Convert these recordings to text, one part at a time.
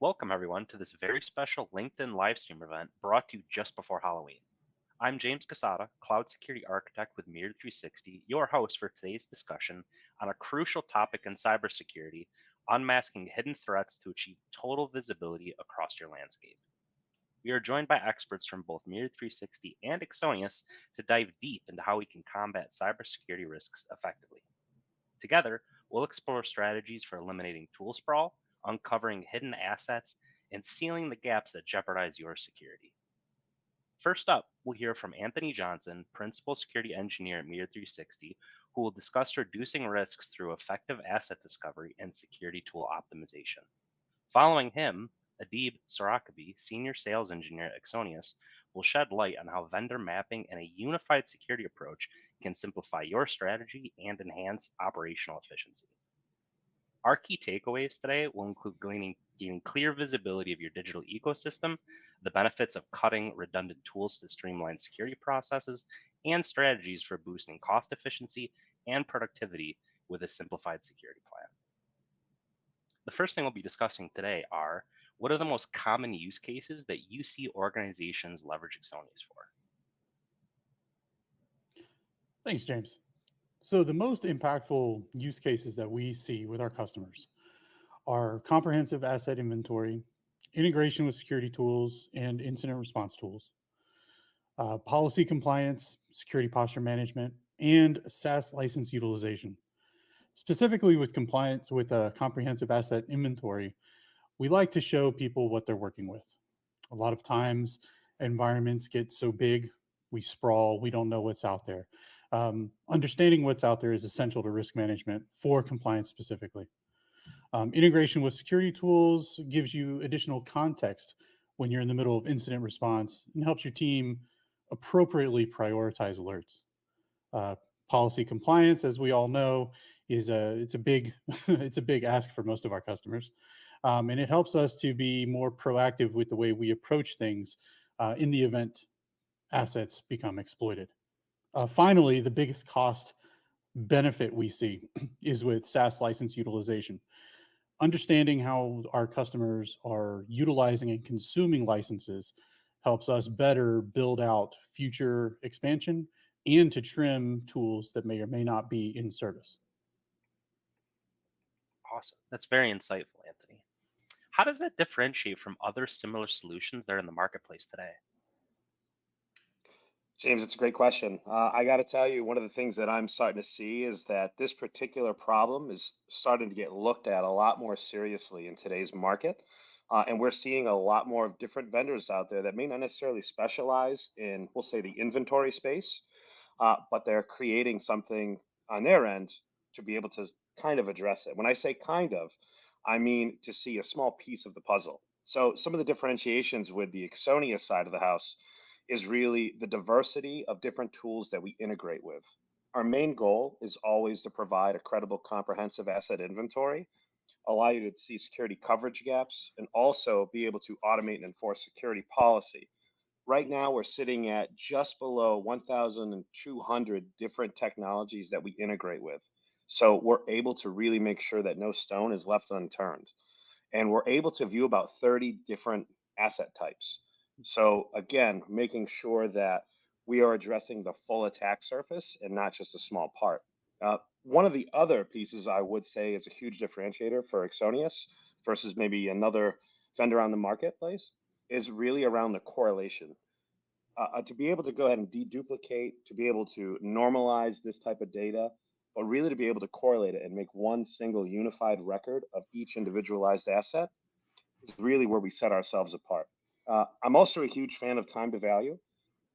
Welcome, everyone, to this very special LinkedIn livestream event brought to you just before Halloween. I'm James Cassata, Cloud Security Architect with Mirror 360, your host for today's discussion on a crucial topic in cybersecurity, unmasking hidden threats to achieve total visibility across your landscape. We are joined by experts from both Mirror 360 and Axonius to dive deep into how we can combat cybersecurity risks effectively. Together, we'll explore strategies for eliminating tool sprawl, uncovering hidden assets, and sealing the gaps that jeopardize your security. First up, we'll hear from Anthony Johnson, Principal Security Engineer at Mirror 360, who will discuss reducing risks through effective asset discovery and security tool optimization. Following him, Adib Sarakby, Senior Sales Engineer at Axonius, will shed light on how vendor mapping and a unified security approach can simplify your strategy and enhance operational efficiency. Our key takeaways today will include gaining clear visibility of your digital ecosystem, the benefits of cutting redundant tools to streamline security processes, and strategies for boosting cost efficiency and productivity with a simplified security plan. The first thing we'll be discussing today are what are the most common use cases that you see organizations leverage Axonius for? Thanks, James. So the most impactful use cases that we see with our customers are comprehensive asset inventory, integration with security tools and incident response tools, policy compliance, security posture management, and SaaS license utilization. Specifically with compliance with a comprehensive asset inventory, we like to show people what they're working with. A lot of times environments get so big, we sprawl, we don't know what's out there. Understanding what's out there is essential to risk management for compliance specifically. Integration with security tools gives you additional context when you're in the middle of incident response and helps your team appropriately prioritize alerts. Policy compliance, as we all know, it's a big it's a big ask for most of our customers, and it helps us to be more proactive with the way we approach things in the event assets become exploited. Finally, the biggest cost benefit we see is with SaaS license utilization. Understanding how our customers are utilizing and consuming licenses helps us better build out future expansion and to trim tools that may or may not be in service. Awesome. That's very insightful, Anthony. How does that differentiate from other similar solutions that are in the marketplace today? James, it's a great question. I got to tell you, one of the things that I'm starting to see is that this particular problem is starting to get looked at a lot more seriously in today's market. And we're seeing a lot more of different vendors out there that may not necessarily specialize in, we'll say, the inventory space, but they're creating something on their end to be able to kind of address it. When I say kind of, I mean to see a small piece of the puzzle. So some of the differentiations with the Axonius side of the house is really the diversity of different tools that we integrate with. Our main goal is always to provide a credible, comprehensive asset inventory, allow you to see security coverage gaps, and also be able to automate and enforce security policy. Right now, we're sitting at just below 1,200 different technologies that we integrate with. So we're able to really make sure that no stone is left unturned. And we're able to view about 30 different asset types. So again, making sure that we are addressing the full attack surface and not just a small part. One of the other pieces I would say is a huge differentiator for Axonius versus maybe another vendor on the marketplace is really around the correlation. To be able to go ahead and deduplicate, to be able to normalize this type of data, but really to be able to correlate it and make one single unified record of each individualized asset is really where we set ourselves apart. I'm also a huge fan of time to value.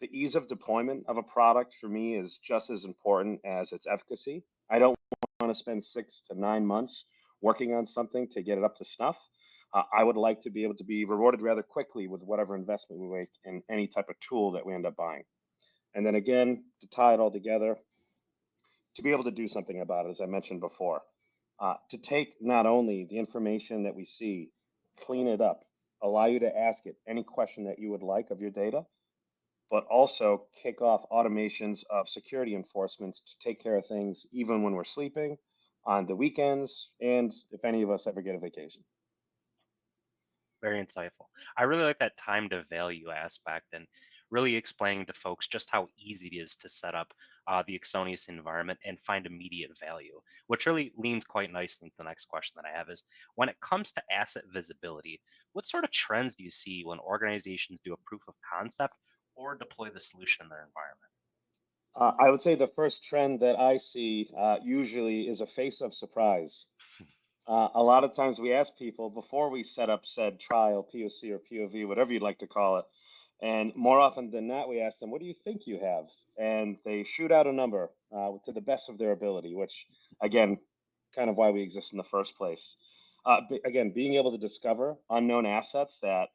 The ease of deployment of a product for me is just as important as its efficacy. I don't want to spend 6 to 9 months working on something to get it up to snuff. I would like to be able to be rewarded rather quickly with whatever investment we make in any type of tool that we end up buying. And then again, to tie it all together, to be able to do something about it, as I mentioned before, to take not only the information that we see, clean it up, allow you to ask it any question that you would like of your data, but also kick off automations of security enforcements to take care of things even when we're sleeping, on the weekends, and if any of us ever get a vacation. Very insightful. I really like that time to value aspect and really explaining to folks just how easy it is to set up the Axonius environment and find immediate value, which really leans quite nicely into the next question that I have is when it comes to asset visibility, what sort of trends do you see when organizations do a proof of concept or deploy the solution in their environment? I would say the first trend that I see usually is a face of surprise. A lot of times we ask people before we set up said trial, POC, or POV, whatever you'd like to call it. And more often than not, we ask them, what do you think you have? And they shoot out a number to the best of their ability, which, again, kind of why we exist in the first place. Again, being able to discover unknown assets that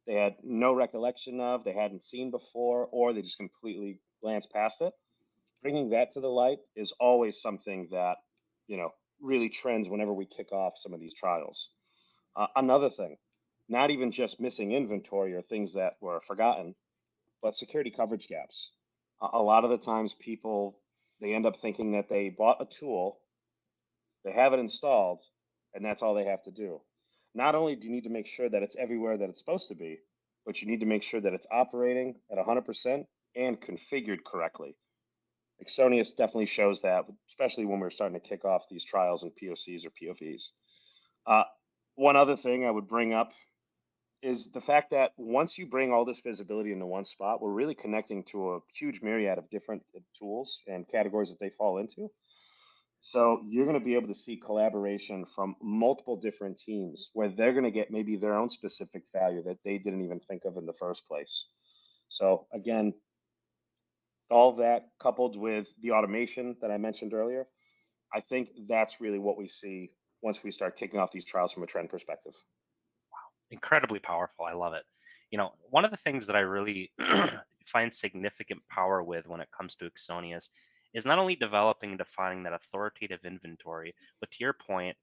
they had no recollection of, they hadn't seen before, or they just completely glanced past it. Bringing that to the light is always something that, you know, really trends whenever we kick off some of these trials. Another thing, not even just missing inventory or things that were forgotten, but security coverage gaps. A lot of the times people, they end up thinking that they bought a tool, they have it installed, and that's all they have to do. Not only do you need to make sure that it's everywhere that it's supposed to be, but you need to make sure that it's operating at 100% and configured correctly. Axonius definitely shows that, especially when we're starting to kick off these trials and POCs or POVs. Uh, One other thing I would bring up is the fact that once you bring all this visibility into one spot, we're really connecting to a huge myriad of different tools and categories that they fall into. So you're going to be able to see collaboration from multiple different teams where they're going to get maybe their own specific value that they didn't even think of in the first place. So again, all of that coupled with the automation that I mentioned earlier, I think that's really what we see once we start kicking off these trials from a trend perspective. Incredibly powerful. I love it. One of the things that I really find significant power with when it comes to Axonius is not only developing and defining that authoritative inventory, but to your point,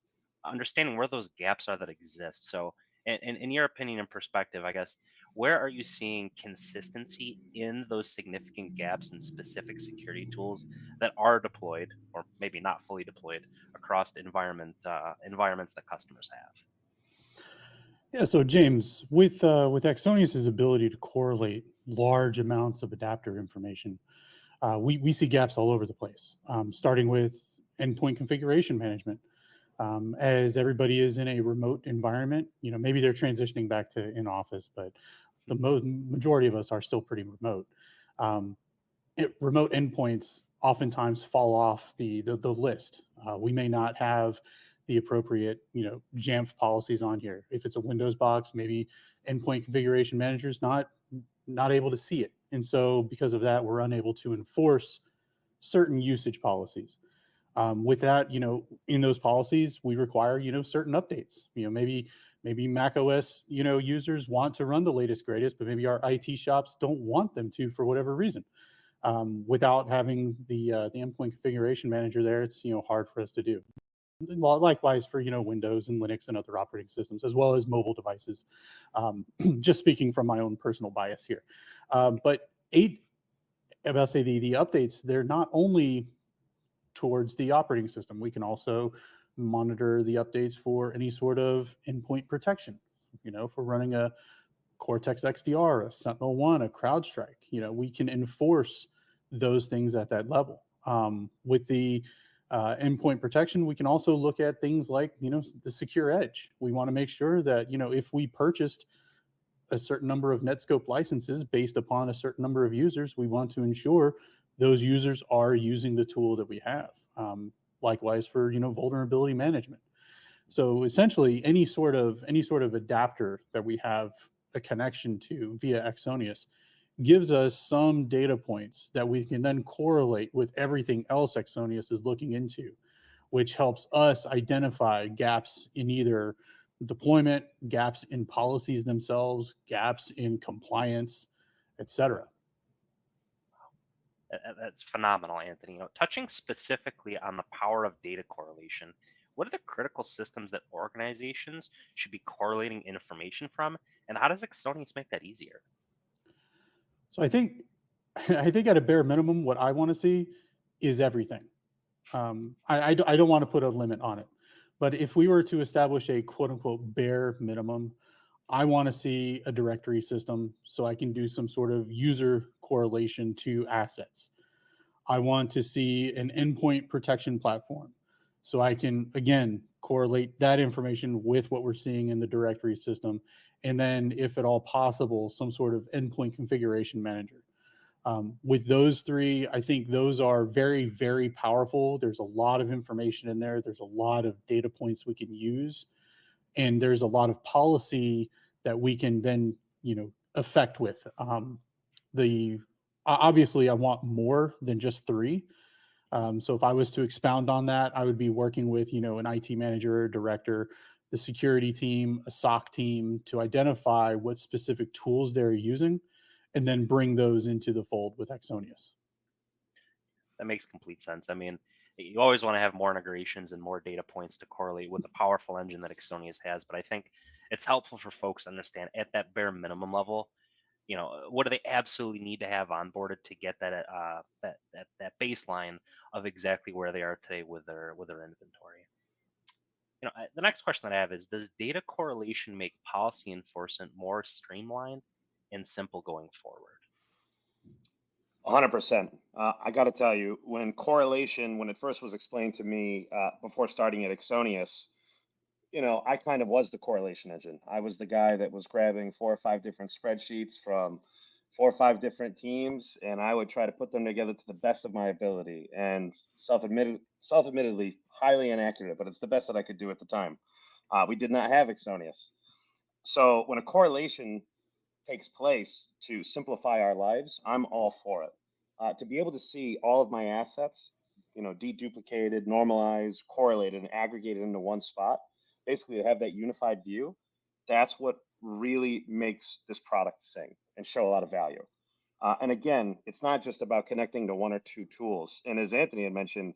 understanding where those gaps are that exist. So, in your opinion and perspective, I guess, where are you seeing consistency in those significant gaps in specific security tools that are deployed, or maybe not fully deployed, across environments that customers have? Yeah, so James, with Axonius's ability to correlate large amounts of adapter information, we see gaps all over the place, starting with endpoint configuration management. As everybody is in a remote environment, maybe they're transitioning back to in office, but the majority of us are still pretty remote. Um, Remote endpoints oftentimes fall off the list. We may not have the appropriate Jamf policies on here. If it's a Windows box, maybe endpoint configuration manager is not able to see it, and so because of that, we're unable to enforce certain usage policies. With that, in those policies, we require certain updates. Maybe Mac OS users want to run the latest greatest, but maybe our IT shops don't want them to for whatever reason. Without having the endpoint configuration manager there, it's hard for us to do. Likewise for Windows and Linux and other operating systems, as well as mobile devices. Just speaking from my own personal bias here, but about say the updates, they're not only towards the operating system. We can also monitor the updates for any sort of endpoint protection. If we're running a Cortex XDR, a Sentinel-1, a CrowdStrike, we can enforce those things at that level. With the endpoint protection, we can also look at things like, the secure edge. We want to make sure that, if we purchased a certain number of Netscope licenses based upon a certain number of users, we want to ensure those users are using the tool that we have. Likewise for, vulnerability management. So essentially any sort of adapter that we have a connection to via Axonius gives us some data points that we can then correlate with everything else Axonius is looking into, which helps us identify gaps in either deployment, gaps in policies themselves, gaps in compliance, etc. That's phenomenal, Anthony. Touching specifically on the power of data correlation, what are the critical systems that organizations should be correlating information from, and how does Axonius make that easier? So I think at a bare minimum, what I want to see is everything. I don't want to put a limit on it, but if we were to establish a quote unquote bare minimum, I want to see a directory system so I can do some sort of user correlation to assets. I want to see an endpoint protection platform so I can, again, correlate that information with what we're seeing in the directory system. And then, if at all possible, some sort of endpoint configuration manager. With those three, I think those are very, very powerful. There's a lot of information in there. There's a lot of data points we can use, and there's a lot of policy that we can then, affect with. The Obviously, I want more than just three. So if I was to expound on that, I would be working with, an IT manager, director, the security team, a SOC team to identify what specific tools they're using, and then bring those into the fold with Axonius. That makes complete sense. I mean, you always want to have more integrations and more data points to correlate with the powerful engine that Axonius has. But I think it's helpful for folks to understand at that bare minimum level, what do they absolutely need to have onboarded to get that baseline of exactly where they are today with their inventory. The next question that I have is, does data correlation make policy enforcement more streamlined and simple going forward? 100%. I got to tell you, when it first was explained to me before starting at Axonius, I kind of was the correlation engine. I was the guy that was grabbing 4 or 5 different spreadsheets from 4 or 5 different teams, and I would try to put them together to the best of my ability. And self-admittedly, highly inaccurate, but it's the best that I could do at the time. We did not have Axonius. So when a correlation takes place to simplify our lives, I'm all for it. To be able to see all of my assets, deduplicated, normalized, correlated, and aggregated into one spot, basically to have that unified view, that's what really makes this product sing and show a lot of value. And again, it's not just about connecting to 1 or 2 tools. And as Anthony had mentioned,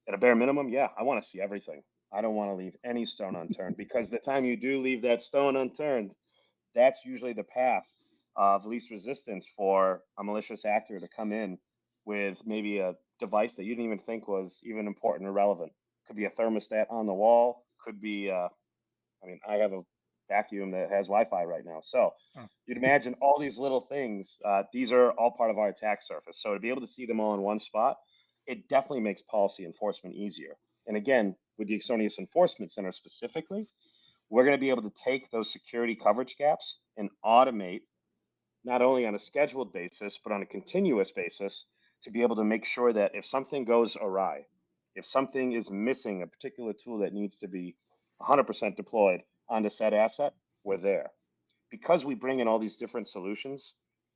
at a bare minimum, yeah, I want to see everything. I don't want to leave any stone unturned, because the time you do leave that stone unturned, that's usually the path of least resistance for a malicious actor to come in with maybe a device that you didn't even think was even important or relevant. Could be a thermostat on the wall, could be, I have a vacuum that has Wi-Fi right now. So you'd imagine all these little things, these are all part of our attack surface. So to be able to see them all in one spot, it definitely makes policy enforcement easier. And again, with the Axonius Enforcement Center specifically, we're going to be able to take those security coverage gaps and automate, not only on a scheduled basis, but on a continuous basis, to be able to make sure that if something goes awry, if something is missing a particular tool that needs to be 100% deployed onto said asset, we're there. Because we bring in all these different solutions,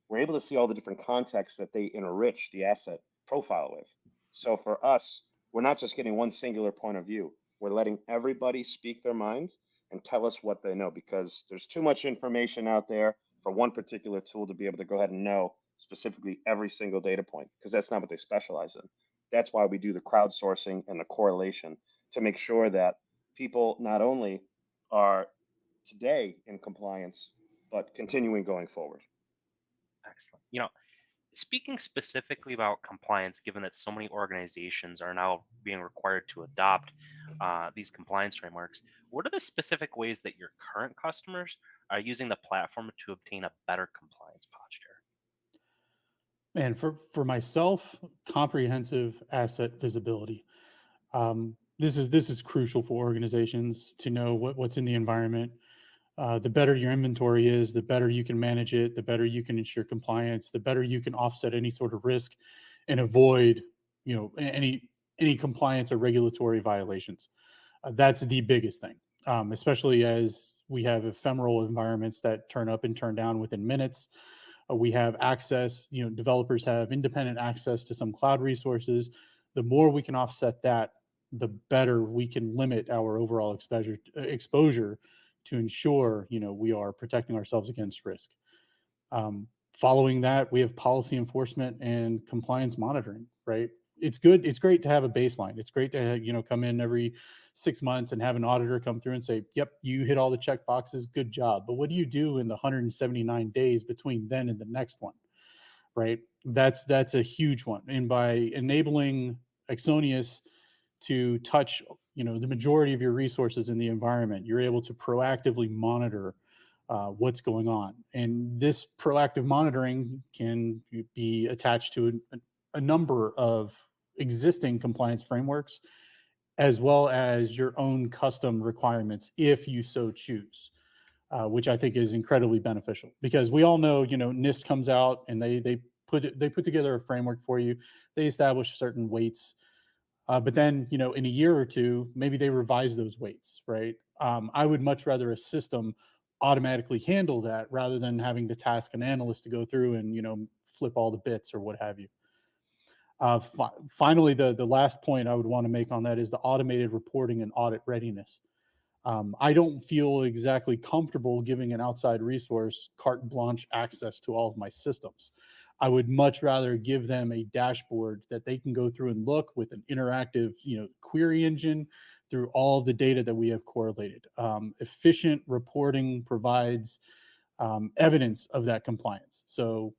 we're able to see all the different contexts that they enrich the asset profile with. So for us, we're not just getting one singular point of view. We're letting everybody speak their mind and tell us what they know, because there's too much information out there for one particular tool to be able to go ahead and know specifically every single data point, because that's not what they specialize in. That's why we do the crowdsourcing and the correlation, to make sure that people not only are today in compliance, but continuing going forward. Excellent. Speaking specifically about compliance, given that so many organizations are now being required to adopt these compliance frameworks, what are the specific ways that your current customers are using the platform to obtain a better compliance posture? Man, for myself, comprehensive asset visibility. This is crucial for organizations to know what's in the environment. The better your inventory is, the better you can manage it, the better you can ensure compliance, the better you can offset any sort of risk and avoid, any compliance or regulatory violations. That's the biggest thing, especially as we have ephemeral environments that turn up and turn down within minutes. We have access, developers have independent access to some cloud resources. The more we can offset that, the better we can limit our overall exposure to ensure, we are protecting ourselves against risk. Following that, we have policy enforcement and compliance monitoring, right? It's good. It's great to have a baseline. It's great to, come in every 6 months and have an auditor come through and say, yep, you hit all the check boxes. Good job. But what do you do in the 179 days between then and the next one, right? That's a huge one. And by enabling Axonius to touch, the majority of your resources in the environment, you're able to proactively monitor what's going on. And this proactive monitoring can be attached to a number of existing compliance frameworks, as well as your own custom requirements if you so choose. Which I think is incredibly beneficial, because we all know, NIST comes out and they put together a framework for you. They establish certain weights, but then in a year or two, maybe they revise those weights, right? I would much rather a system automatically handle that rather than having to task an analyst to go through and flip all the bits or what have you. Finally, the last point I would want to make on that is the automated reporting and audit readiness. I don't feel exactly comfortable giving an outside resource carte blanche access to all of my systems. I would much rather give them a dashboard that they can go through and look with an interactive, query engine through all of the data that we have correlated. Efficient reporting provides evidence of that compliance. So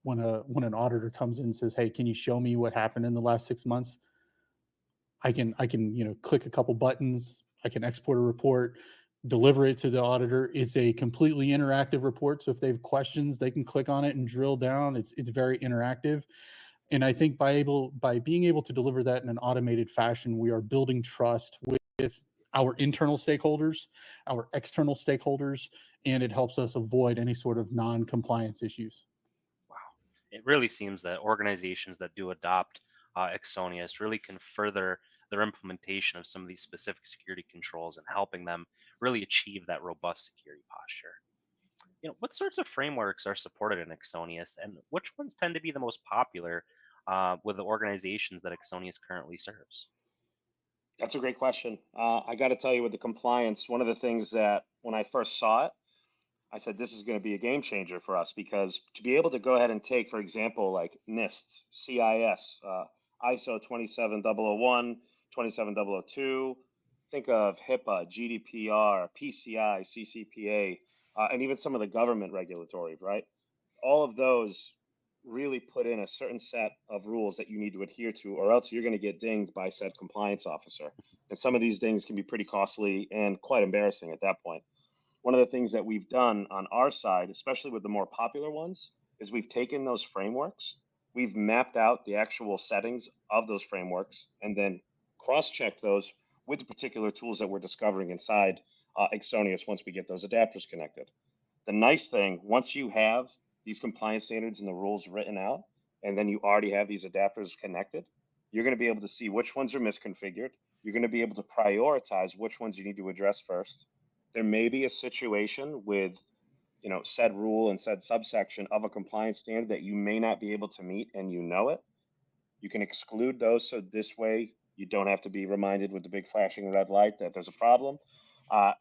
when an auditor comes in and says, "Hey, can you show me what happened in the last 6 months?" I can click a couple buttons. I can export a report, deliver it to the auditor. It's a completely interactive report. So if they have questions, they can click on it and drill down. It's very interactive. And I think by being able to deliver that in an automated fashion, we are building trust with our internal stakeholders, our external stakeholders, and it helps us avoid any sort of non-compliance issues. Wow. It really seems that organizations that do adopt Axonius really can further their implementation of some of these specific security controls and helping them really achieve that robust security posture. What sorts of frameworks are supported in Axonius, and which ones tend to be the most popular with the organizations that Axonius currently serves? That's a great question. I got to tell you, with the compliance, one of the things that when I first saw it, I said this is going to be a game changer for us, because to be able to go ahead and take, for example, like NIST, CIS, ISO 27001, 27002, think of HIPAA, GDPR, PCI, CCPA, and even some of the government regulatory, right? All of those really put in a certain set of rules that you need to adhere to, or else you're going to get dinged by said compliance officer. And some of these dings can be pretty costly and quite embarrassing at that point. One of the things that we've done on our side, especially with the more popular ones, is we've taken those frameworks, we've mapped out the actual settings of those frameworks, and then cross-checked those with the particular tools that we're discovering inside Axonius once we get those adapters connected. The nice thing, once you have these compliance standards and the rules written out, and then you already have these adapters connected, you're going to be able to see which ones are misconfigured. You're going to be able to prioritize which ones you need to address first. There may be a situation with said rule and said subsection of a compliance standard that you may not be able to meet, and it. You can exclude those, so this way you don't have to be reminded with the big flashing red light that there's a problem.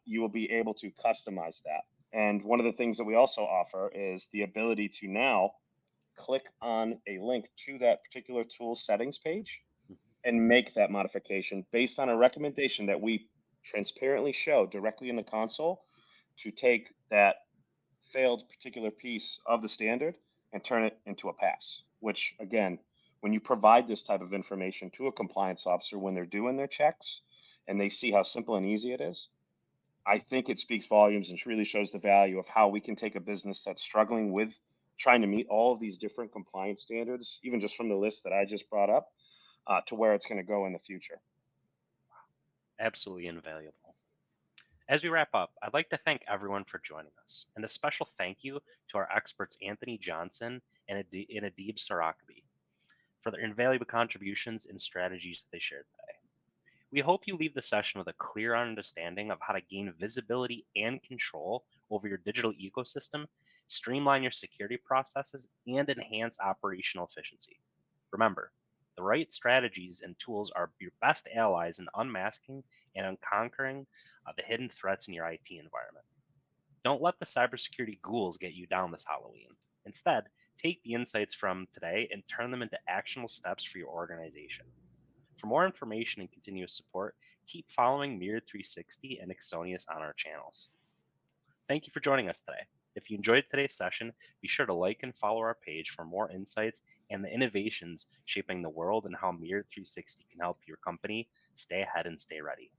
You will be able to customize that. And one of the things that we also offer is the ability to now click on a link to that particular tool settings page and make that modification based on a recommendation that we transparently show directly in the console, to take that failed particular piece of the standard and turn it into a pass. Which, again, when you provide this type of information to a compliance officer when they're doing their checks and they see how simple and easy it is, I think it speaks volumes and really shows the value of how we can take a business that's struggling with trying to meet all of these different compliance standards, even just from the list that I just brought up, to where it's going to go in the future. Absolutely invaluable. As we wrap up, I'd like to thank everyone for joining us, and a special thank you to our experts Anthony Johnson and Adib Sarakby for their invaluable contributions and strategies that they shared today. We hope you leave the session with a clear understanding of how to gain visibility and control over your digital ecosystem, streamline your security processes, and enhance operational efficiency. Remember, the right strategies and tools are your best allies in unmasking and conquering the hidden threats in your IT environment. Don't let the cybersecurity ghouls get you down this Halloween. Instead, take the insights from today and turn them into actionable steps for your organization. For more information and continuous support, keep following Mirror 360 and Axonius on our channels. Thank you for joining us today. If you enjoyed today's session, be sure to like and follow our page for more insights and the innovations shaping the world and how Mirror 360 can help your company stay ahead and stay ready.